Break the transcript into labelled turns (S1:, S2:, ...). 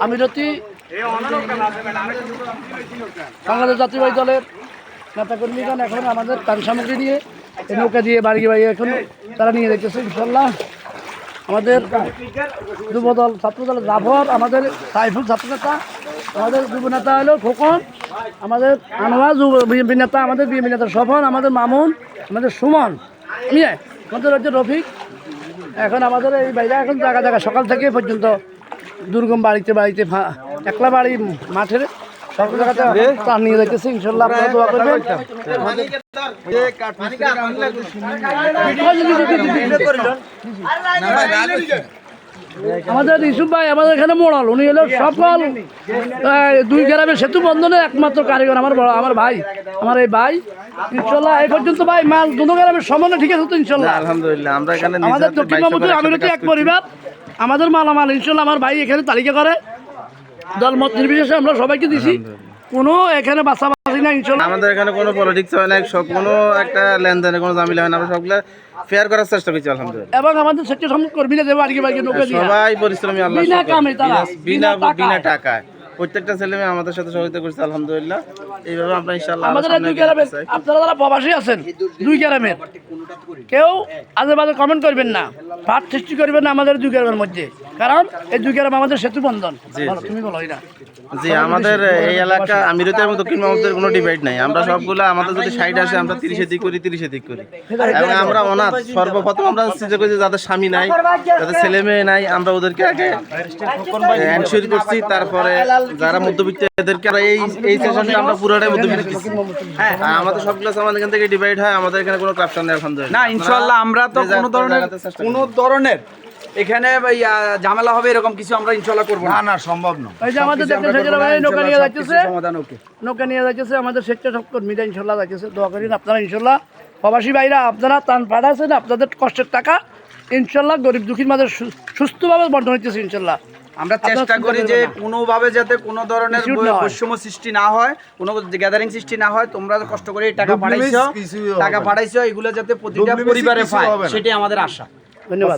S1: আমিরতি বাংলাদেশ জাতীয়বাদী দলের নেতাকর্মীগণ এখন আমাদের ত্রাণ সামগ্রী নিয়ে এই নৌকা দিয়ে বাড়ি বাড়ি এখন তারা নিয়ে দেখতেছে। ইনশাল্লাহ আমাদের যুবদল ছাত্রদল জাফর, আমাদের সাইফুল ছাত্রনেতা, আমাদের যুব নেতা হলো খোকন, আমাদের আনোয়ার বিএনপি নেতা, আমাদের বিএনপি নেতা স্বপন, আমাদের মামুন, আমাদের সুমন, আমাদের হচ্ছে রফিক। এখন আমাদের এই বাইরে এখন জায়গা জায়গা সকাল থেকে পর্যন্ত দুর্গম বাড়িতে বাড়িতে একলা বাড়ি মাঠের সব জায়গাতে ত্রাণ নিয়ে যাইতেছে। ইনশাল্লাহ আপনারা দোয়া করবেন। আমাদের ইসুফ ভাই আমাদের এখানে মোড়াল, উনি হলো সকল দুই গ্রামের সেতু বন্ধনের একমাত্র কারিগর আমার ভাই, আমার এই ভাই। ইনশাল্লাহ এই পর্যন্ত ভাই মাল দুটো গ্রামের সমানে ঠিক আছে তো ইনশাল্লাহ আলহামদুলিল্লাহ। আমরা এখানে আমাদের দক্ষিণ মাহমুদপুর আমিরতি এক পরিবার, আমাদের মালামাল ইনশাল্লাহ আমার ভাই এখানে তালিকা করে দলমত নির্বিশেষে আমরা সবাইকে দিছি। কোনো এখানে বাছাবাছি না ইনশাল্লাহ। আমাদের এখানে কোনো পলিটিক্স হয় না, কোনো একটা লেনদেনে কোনো ঝামেলা হয় না, আমরা সবগুলো ফেয়ার করার চেষ্টা করছি আলহামদুলিল্লাহ। এবং আমাদের সেক্টর সম্মত কর্মীরা দেবো আজকে বাড়ি নৌকা দিয়ে সবাই পরিশ্রমী আল্লাহ বিনা কামে তারা বিনা টাকায় প্রত্যেকটা ছেলে মেয়ে আমাদের সাথে সহযোগিতা করছে আলহামদুলিল্লাহ। এইভাবে আমরা ইনশাআল্লাহ আমাদের দুই গ্রামের আপনারা যারা প্রবাসী আছেন দুই গ্রামের কেউ আজে বাজে কমেন্ট করবেন না, পাঠ সৃষ্টি করবেন না আমাদের দুই গ্রামের মধ্যে, কারণ এই দুই গ্রাম আমাদের সেতু বন্ধন। তুমি বলো এটা জি, আমাদের এই এলাকা আমিরতি এবং দক্ষিণ মাহমুদপুরের কোনো ডিভাইড নাই। আমরা সবগুলো আমাদের যদি সাইড আসে আমরা 30-এ দিক করি 30-এ দিক করি। এবং আমরা অনাথ, সর্বপ্রথম আমরা চেষ্টা করছি যাদের স্বামী নাই, যাদের ছেলে মেয়ে নাই, আমরা ওদেরকে আগে এনশিওর করছি। তারপরে যারা মধ্যবিত্ত এদেরকে এই সেশনটা আমরা পুরোটাই মধ্যবিত্ত দিচ্ছি। হ্যাঁ, আমাদের সবগুলো আমাদের এখান থেকে ডিভাইড হয়, আমাদের এখানে কোনো কাপশন নেই আলহামদুলিল্লাহ।
S2: না ইনশাআল্লাহ আমরা তো কোনো ধরনের এখানে ঝামেলা হবে এরকম কিছু আমরা ইনশাআল্লাহ করব না। না সম্ভব না।
S1: এই যে আমাদের দেখতে সেজরা ভাই নৌকা নিয়ে যাচ্ছে, সমাধান ওকে নৌকা নিয়ে যাচ্ছে আমাদের সেক্টর সব কর্মীরা ইনশাআল্লাহ যাচ্ছে। দোয়া করেন আপনারা ইনশাআল্লাহ, প্রবাসী ভাইরা আপনারা ত্রাণ পাঠাচ্ছেন, আপনাদের কষ্টের টাকা ইনশাআল্লাহ গরিব দুঃখীর মাঝে সুস্থভাবে বন্টন হচ্ছে ইনশাআল্লাহ।
S2: আমরা চেষ্টা করি যে কোনোভাবে যাতে কোনো ধরনের বৈষম্য সৃষ্টি না হয়, কোনো গ্যাদারিং সৃষ্টি না হয়। তোমরা কষ্ট করে টাকা পাঠাইছো এগুলো যাতে প্রতিটা পরিবারে পায় সেটাই আমাদের আশা।
S1: ধন্যবাদ।